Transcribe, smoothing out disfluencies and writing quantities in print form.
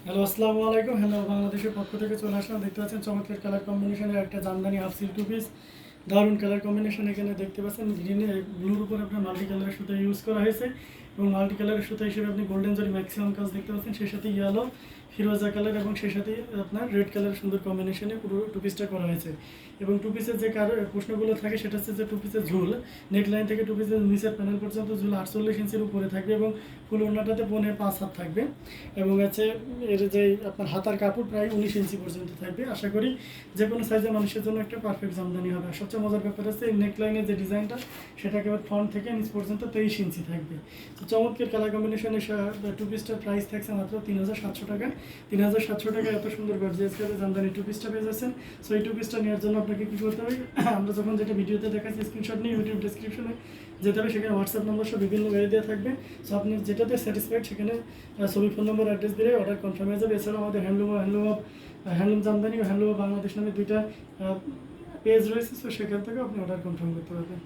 Hello, আসসালামু আলাইকুম। Hello, বাংলাদেশের পক্ষ থেকে চলে আসলাম। দেখতে পাচ্ছেন চমৎকার কালার কম্বিনেশনের একটা jamdani half silk two piece. দারুণ কালার কম্বিনেশন। এখানে দেখতে পাচ্ছেন গ্রিনে ব্লুর উপর আপনার মাল্টি কালারের সুতা ইউজ করা হয়েছে এবং মাল্টি কালারের সুতা হিসেবে আপনি গোল্ডেন জরি ম্যাক্সিমাম কাজ দেখতে পাচ্ছেন, সেই সাথে ইয়েলো, ফিরোজা কালার এবং সেই সাথে আপনার রেড কালারের সুন্দর কম্বিনেশনে পুরো টু পিসটা করা হয়েছে। এবং টু পিসের যে প্রশ্নগুলো থাকে সেটা হচ্ছে যে টু পিসের ঝুল নেকলাইন থেকে টু পিসের নিচের প্যানেল পর্যন্ত ঝুল 48 ইঞ্চির উপরে থাকবে এবং ফুল ওড়নাটাতে 5.5 হাত থাকবে এবং আছে এর যে আপনার হাতার কাপড় প্রায় 19 ইঞ্চি পর্যন্ত থাকবে। আশা করি যে কোনো সাইজের মানুষের জন্য একটা পারফেক্ট জামদানি হবে। আর সবচেয়ে মজার ব্যাপার হচ্ছে এই নেকলাইনের যে ডিজাইনটা সেটা একেবারে ফ্রন্ট থেকে নিচ পর্যন্ত 23 ইঞ্চি থাকবে। তো চমৎকার কালার কম্বিনেশনে টু পিসটার প্রাইস থাকছে মাত্র 3700 টাকা। 3700 টাকায় এত সুন্দর গর্জিয়াস করে জামদানি টু পিসটা পেয়ে যাচ্ছেন। সো এই টু পিসটা নেওয়ার জন্য আপনাকে কী করতে হবে, আমরা যখন যেটা ভিডিওতে দেখাচ্ছি স্ক্রিনশট নিয়ে ইউটিউব ডিসক্রিপশনে যেতে হবে, সেখানে হোয়াটসঅ্যাপ নম্বর সব বিভিন্ন ওয়ে দেওয়া থাকবে। সো আপনি যেটাতে স্যাটিসফাইড সেখানে ছবি, ফোন নম্বর, অ্যাড্রেস দিলে অর্ডার কনফার্ম হয়ে যাবে। এছাড়াও আমাদের হ্যান্ডলুম জামদানি ও হ্যান্ডলুম অফ বাংলাদেশ নামে দুইটা পেজ রয়েছে। সো সেখান থেকে আপনি অর্ডার কনফার্ম করতে পারবেন।